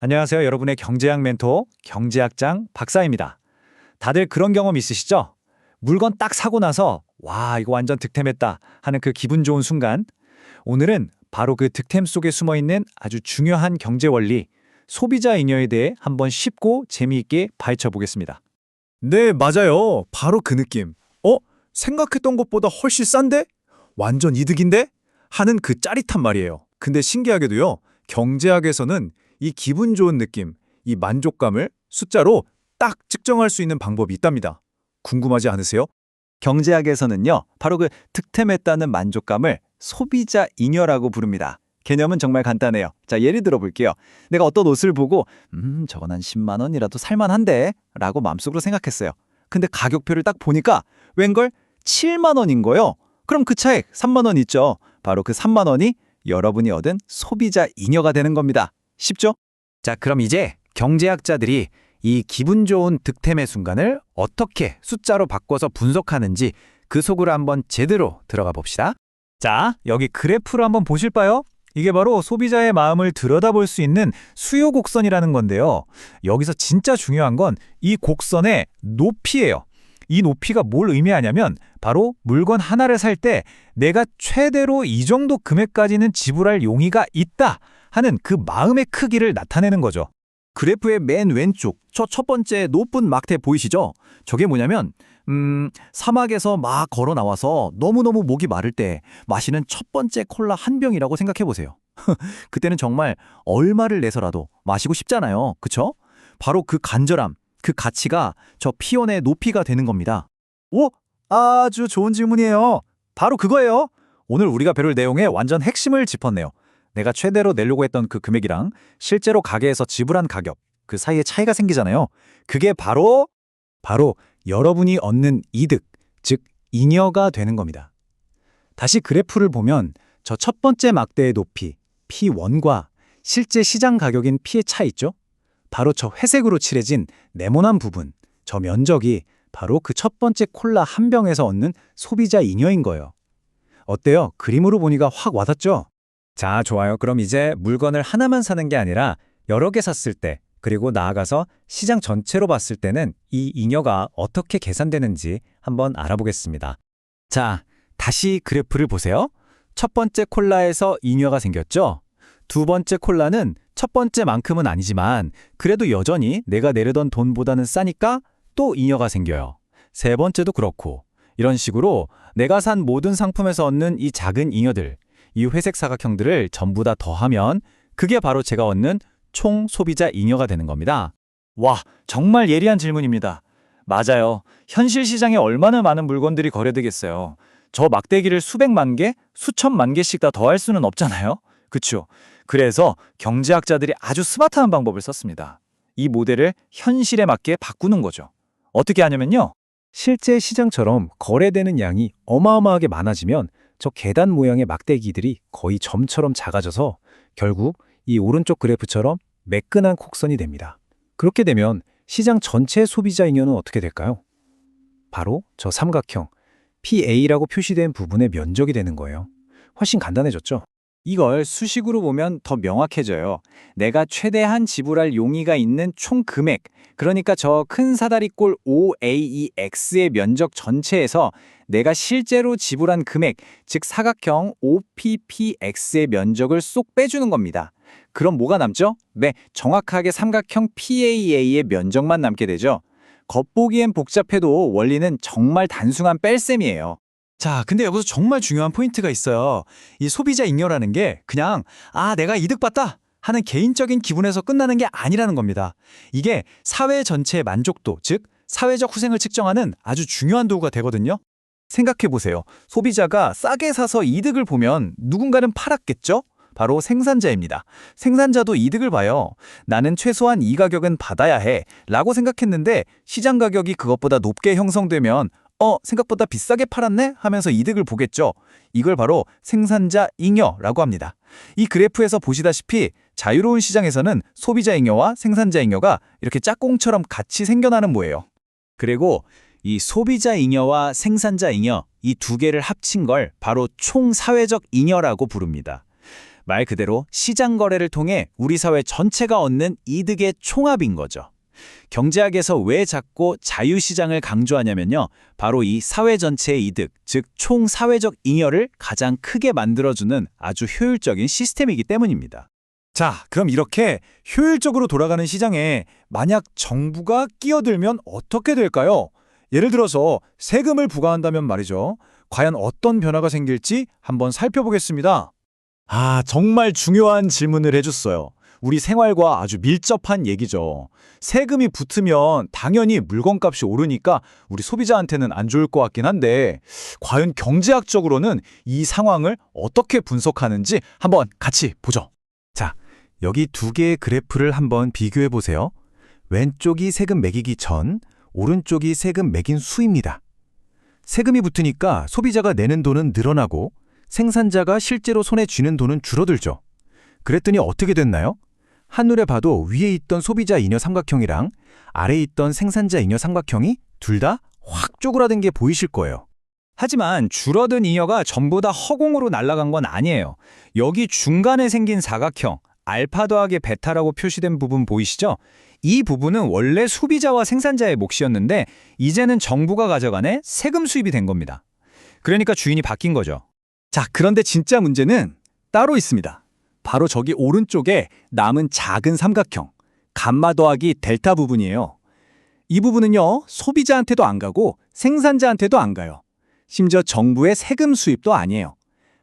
안녕하세요. 여러분의 경제학 멘토, 경제학장 박사입니다. 다들 그런 경험 있으시죠? 물건 딱 사고 나서 와, 이거 완전 득템했다 하는 그 기분 좋은 순간. 오늘은 바로 그 득템 속에 숨어 있는 아주 중요한 경제 원리, 소비자 잉여에 대해 한번 쉽고 재미있게 파헤쳐 보겠습니다. 네, 맞아요. 바로 그 느낌. 생각했던 것보다 훨씬 싼데? 완전 이득인데? 하는 그 짜릿한 말이에요. 근데 신기하게도요, 경제학에서는 이 기분 좋은 느낌, 이 만족감을 숫자로 딱 측정할 수 있는 방법이 있답니다. 궁금하지 않으세요? 경제학에서는요, 바로 그 득템했다는 만족감을 소비자 잉여라고 부릅니다. 개념은 정말 간단해요. 자, 예를 들어 볼게요. 내가 어떤 옷을 보고 저건 한 10만 원이라도 살만한데 라고 마음속으로 생각했어요. 근데 가격표를 딱 보니까 웬걸 7만 원인 거예요. 그럼 그 차액 3만 원 있죠. 바로 그 3만 원이 여러분이 얻은 소비자 잉여가 되는 겁니다. 쉽죠? 자, 그럼 이제 경제학자들이 이 기분 좋은 득템의 순간을 어떻게 숫자로 바꿔서 분석하는지 그 속으로 한번 제대로 들어가 봅시다. 자, 여기 그래프를 한번 보실까요? 이게 바로 소비자의 마음을 들여다볼 수 있는 수요 곡선이라는 건데요. 여기서 진짜 중요한 건 이 곡선의 높이예요. 이 높이가 뭘 의미하냐면 바로 물건 하나를 살 때 내가 최대로 이 정도 금액까지는 지불할 용의가 있다 하는 그 마음의 크기를 나타내는 거죠. 그래프의 맨 왼쪽 저 첫 번째 높은 막대 보이시죠? 저게 뭐냐면 사막에서 막 걸어 나와서 너무너무 목이 마를 때 마시는 첫 번째 콜라 한 병이라고 생각해 보세요. 그때는 정말 얼마를 내서라도 마시고 싶잖아요. 그쵸? 바로 그 간절함, 그 가치가 저 피온의 높이가 되는 겁니다. 오, 아주 좋은 질문이에요. 바로 그거예요. 오늘 우리가 배울 내용의 완전 핵심을 짚었네요. 내가 최대로 내려고 했던 그 금액이랑 실제로 가게에서 지불한 가격, 그 사이에 차이가 생기잖아요. 그게 바로 여러분이 얻는 이득, 즉 잉여가 되는 겁니다. 다시 그래프를 보면 저 첫 번째 막대의 높이, P1과 실제 시장 가격인 P의 차이 있죠? 바로 저 회색으로 칠해진 네모난 부분, 저 면적이 바로 그 첫 번째 콜라 한 병에서 얻는 소비자 잉여인 거예요. 어때요? 그림으로 보니까 확 와닿죠? 자, 좋아요. 그럼 이제 물건을 하나만 사는 게 아니라 여러 개 샀을 때, 그리고 나아가서 시장 전체로 봤을 때는 이 잉여가 어떻게 계산되는지 한번 알아보겠습니다. 자, 다시 그래프를 보세요. 첫 번째 콜라에서 잉여가 생겼죠? 두 번째 콜라는 첫 번째만큼은 아니지만 그래도 여전히 내가 내려던 돈보다는 싸니까 또 잉여가 생겨요. 세 번째도 그렇고 이런 식으로 내가 산 모든 상품에서 얻는 이 작은 잉여들, 이 회색 사각형들을 전부 다 더하면 그게 바로 제가 얻는 총 소비자 잉여가 되는 겁니다. 와, 정말 예리한 질문입니다. 맞아요. 현실 시장에 얼마나 많은 물건들이 거래되겠어요. 저 막대기를 수백만 개, 수천만 개씩 다 더할 수는 없잖아요. 그쵸? 그래서 경제학자들이 아주 스마트한 방법을 썼습니다. 이 모델을 현실에 맞게 바꾸는 거죠. 어떻게 하냐면요. 실제 시장처럼 거래되는 양이 어마어마하게 많아지면 저 계단 모양의 막대기들이 거의 점처럼 작아져서 결국 이 오른쪽 그래프처럼 매끈한 곡선이 됩니다. 그렇게 되면 시장 전체 소비자 잉여는 어떻게 될까요? 바로 저 삼각형 PA라고 표시된 부분의 면적이 되는 거예요. 훨씬 간단해졌죠? 이걸 수식으로 보면 더 명확해져요. 내가 최대한 지불할 용의가 있는 총 금액, 그러니까 저 큰 사다리꼴 OAEX의 면적 전체에서 내가 실제로 지불한 금액, 즉 사각형 OPPX의 면적을 쏙 빼주는 겁니다. 그럼 뭐가 남죠? 네, 정확하게 삼각형 PAA의 면적만 남게 되죠. 겉보기엔 복잡해도 원리는 정말 단순한 뺄셈이에요. 자, 근데 여기서 정말 중요한 포인트가 있어요. 이 소비자 잉여라는 게 그냥 내가 이득 봤다 하는 개인적인 기분에서 끝나는 게 아니라는 겁니다. 이게 사회 전체의 만족도, 즉 사회적 후생을 측정하는 아주 중요한 도구가 되거든요. 생각해 보세요. 소비자가 싸게 사서 이득을 보면 누군가는 팔았겠죠? 바로 생산자입니다. 생산자도 이득을 봐요. 나는 최소한 이 가격은 받아야 해 라고 생각했는데 시장 가격이 그것보다 높게 형성되면 생각보다 비싸게 팔았네 하면서 이득을 보겠죠. 이걸 바로 생산자 잉여라고 합니다. 이 그래프에서 보시다시피 자유로운 시장에서는 소비자 잉여와 생산자 잉여가 이렇게 짝꿍처럼 같이 생겨나는 모예요. 그리고 이 소비자 잉여와 생산자 잉여, 이 두 개를 합친 걸 바로 총사회적 잉여라고 부릅니다. 말 그대로 시장 거래를 통해 우리 사회 전체가 얻는 이득의 총합인 거죠. 경제학에서 왜 자꾸 자유시장을 강조하냐면요. 바로 이 사회 전체의 이득, 즉 총사회적 잉여를 가장 크게 만들어주는 아주 효율적인 시스템이기 때문입니다. 자, 그럼 이렇게 효율적으로 돌아가는 시장에 만약 정부가 끼어들면 어떻게 될까요? 예를 들어서 세금을 부과한다면 말이죠. 과연 어떤 변화가 생길지 한번 살펴보겠습니다. 정말 중요한 질문을 해줬어요. 우리 생활과 아주 밀접한 얘기죠. 세금이 붙으면 당연히 물건값이 오르니까 우리 소비자한테는 안 좋을 것 같긴 한데 과연 경제학적으로는 이 상황을 어떻게 분석하는지 한번 같이 보죠. 자, 여기 두 개의 그래프를 한번 비교해 보세요. 왼쪽이 세금 매기기 전, 오른쪽이 세금 매긴 수입니다. 세금이 붙으니까 소비자가 내는 돈은 늘어나고 생산자가 실제로 손에 쥐는 돈은 줄어들죠. 그랬더니 어떻게 됐나요? 한눈에 봐도 위에 있던 소비자 잉여 삼각형이랑 아래에 있던 생산자 잉여 삼각형이 둘 다 확 쪼그라든 게 보이실 거예요. 하지만 줄어든 잉여가 전부 다 허공으로 날아간 건 아니에요. 여기 중간에 생긴 사각형, 알파 더하기 베타라고 표시된 부분 보이시죠? 이 부분은 원래 소비자와 생산자의 몫이었는데 이제는 정부가 가져가네 세금 수입이 된 겁니다. 그러니까 주인이 바뀐 거죠. 자, 그런데 진짜 문제는 따로 있습니다. 바로 저기 오른쪽에 남은 작은 삼각형, 감마 더하기 델타 부분이에요. 이 부분은요, 소비자한테도 안 가고 생산자한테도 안 가요. 심지어 정부의 세금 수입도 아니에요.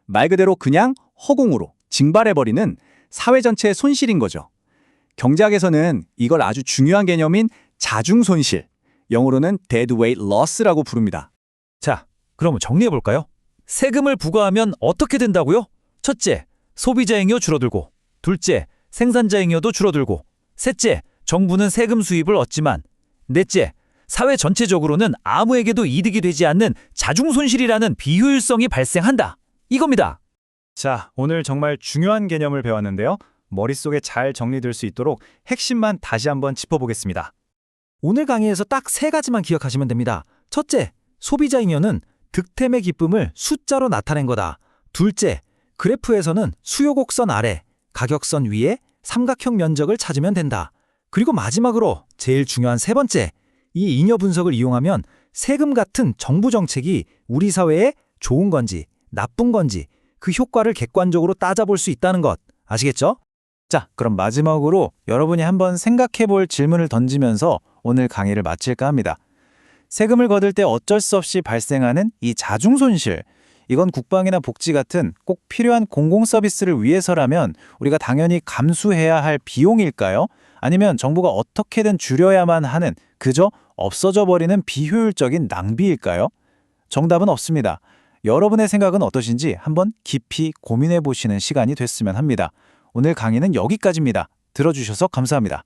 말 그대로 그냥 허공으로 징발해버리는 사회 전체의 손실인 거죠. 경제학에서는 이걸 아주 중요한 개념인 자중손실, 영어로는 deadweight loss라고 부릅니다. 자, 그럼 정리해볼까요? 세금을 부과하면 어떻게 된다고요? 첫째, 소비자 잉여 줄어들고, 둘째, 생산자 잉여도 줄어들고, 셋째, 정부는 세금 수입을 얻지만, 넷째, 사회 전체적으로는 아무에게도 이득이 되지 않는 자중손실이라는 비효율성이 발생한다. 이겁니다. 자, 오늘 정말 중요한 개념을 배웠는데요. 머릿속에 잘 정리될 수 있도록 핵심만 다시 한번 짚어보겠습니다. 오늘 강의에서 딱 세 가지만 기억하시면 됩니다. 첫째, 소비자 잉여는 득템의 기쁨을 숫자로 나타낸 거다. 둘째, 그래프에서는 수요 곡선 아래, 가격선 위에 삼각형 면적을 찾으면 된다. 그리고 마지막으로 제일 중요한 세 번째, 이 잉여 분석을 이용하면 세금 같은 정부 정책이 우리 사회에 좋은 건지 나쁜 건지 그 효과를 객관적으로 따져볼 수 있다는 것 아시겠죠? 자, 그럼 마지막으로 여러분이 한번 생각해볼 질문을 던지면서 오늘 강의를 마칠까 합니다. 세금을 거둘 때 어쩔 수 없이 발생하는 이 자중손실, 이건 국방이나 복지 같은 꼭 필요한 공공서비스를 위해서라면 우리가 당연히 감수해야 할 비용일까요? 아니면 정부가 어떻게든 줄여야만 하는 그저 없어져 버리는 비효율적인 낭비일까요? 정답은 없습니다. 여러분의 생각은 어떠신지 한번 깊이 고민해 보시는 시간이 됐으면 합니다. 오늘 강의는 여기까지입니다. 들어주셔서 감사합니다.